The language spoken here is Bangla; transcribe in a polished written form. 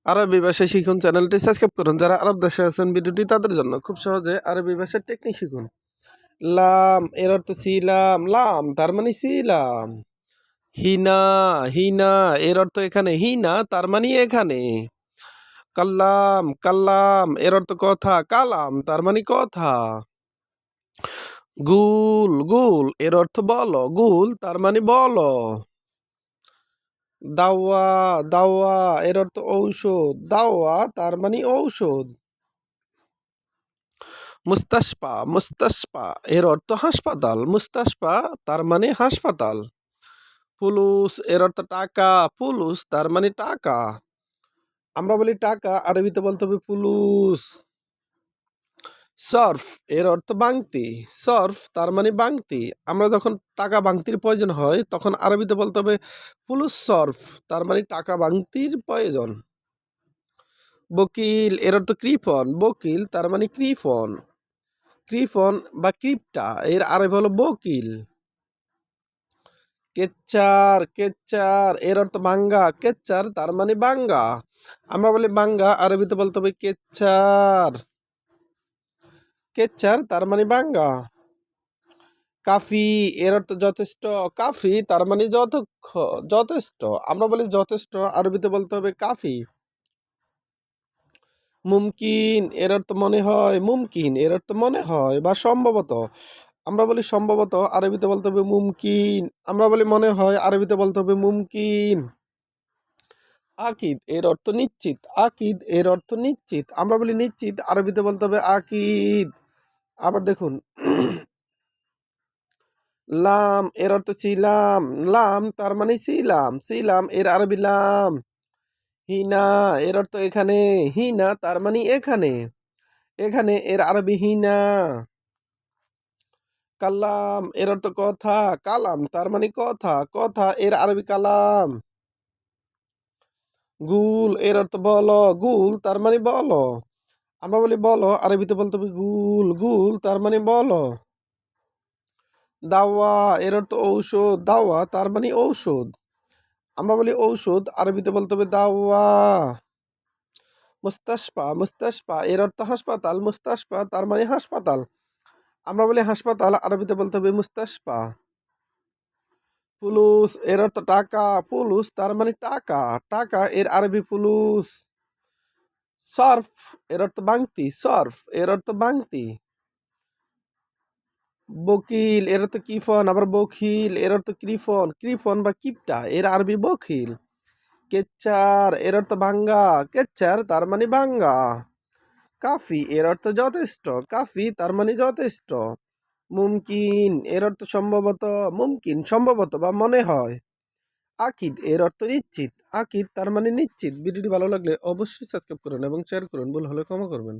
আরবি ভাষা শিখুন চ্যানেলটি সাবস্ক্রাইব করুন। যারা আরব দেশে আছেন ভিডিওটি তাদের জন্য খুব সহজে আরবি ভাষার টেকনিক শিখুন। লাম এর অর্থ ছিলাম, লাম তার মানে ছিলাম। হিনা হিনা এর অর্থ এখানে, হিনা তার মানে এখানে। কাল্লাম কাল্লাম এর অর্থ কথা, কালাম তার মানে কথা। গুল গুল এর অর্থ বলো, গুল তার মানে বলো। দাওয়া দাওয়া এর অর্থ ঔষধ, দাওয়া তার মানে ঔষধ। মুস্তাশফা মুস্তাশফা এর অর্থ হাসপাতাল, মুস্তাশফা তার মানে হাসপাতাল। ফুলুস এর অর্থ টাকা, ফুলুস তার মানে টাকা। আমরা বলি টাকা, আরবিতে বলতে হবে ফুলুস। সর্ফ এর অর্থ বাংতি, সর্ফ তার মানে বাংতি। আমরা যখন টাকা বাংতির প্রয়োজন হয় তখন আরবিতে বলতে হবে ফুলুস সর্ফ, তার মানে টাকা বাংতির প্রয়োজন। বকিল এর অর্থ কৃপন, বকিল তার মানে কৃপন। কৃপন বা ক্রিপ্টা এর আরবি হলো বকিল। কেচ্চার কেচ্চার এর অর্থ বাঙ্গা, কেচ্চার তার মানে বাঙ্গা। আমরা বলি বাঙ্গা, আরবিতে বলতে হবে কেচ্চার, কেচ্চার তার মানে বাঙ্গা। কাফি এর অর্থ যথেষ্ট, কাফি তার মানে যথেষ্ট। আমরা বলি যথেষ্ট, আরবিতে বলতে হবে কাফি। মুমকিন এর অর্থ মনে হয়, মুমকিন এর অর্থ মনে হয় বা সম্ভবত। আমরা বলি সম্ভবত, আরবিতে বলতে হবে মুমকিন। আমরা বলি মনে হয়, আরবিতে বলতে হবে মুমকিন। আকিদ এর অর্থ নিশ্চিত, আকিদ এর অর্থ নিশ্চিত। আমরা বলি নিশ্চিত, আরবিতে বলতে হবে আকিদ। আবার দেখুন, লাম এর অর্থ ছিলাম, লাম তার মানে ছিলাম, ছিলাম এর আরবি লাম। হিনা এর অর্থ এখানে, হিনা তার মানে এখানে, এখানে এর আরবি হিনা। কালাম এর অর্থ কথা, কালাম তার মানে কথা, কথা এর আরবি কালাম। গুল এর অর্থ বলো, গুল তার মানে বলো। আমরা বলি বলো, আরবিতে বলতে হবে গুল, গুল তার মানে বলো। দাওয়া এর অর্থ ঔষধ, দাওয়া তার মানে ঔষধ। আমরা বলি ঔষধ, আরবিতে বলতে হবে দাওয়া। মুস্তাশফা মুস্তাশফা এর অর্থ হাসপাতাল, মুস্তাশফা তার মানে হাসপাতাল। আমরা বলি হাসপাতাল, আরবিতে বলতে হবে মুস্তাশফা। ফুলুস এর অর্থ টাকা, ফুলুস তার মানে টাকা, টাকা এর আরবি ফুলুস। সর্ফ এর অর্থ বাংতি, সর্ফ এর অর্থ বাংতি। বকিল এর অর্থ কিফন, আবার বখিল এর অর্থ কৃপন, কৃপন বা কিপটা এর আরবি বখিল। কেচ্চার এর অর্থ বাঙ্গা, কেচ্চার তার মানে বাঙ্গা। কাফি এর অর্থ যথেষ্ট, কাফি তার মানে যথেষ্ট। মুমকিন এর অর্থ সম্ভবত, মুমকিন সম্ভবত বা মনে হয়। আকিদ এর অর্থ নিশ্চিত, আকিদ তার মানে নিশ্চিত। ভিডিওটি ভালো লাগলে অবশ্যই সাবস্ক্রাইব করুন এবং শেয়ার করুন, ভুল হলে ক্ষমা করবেন।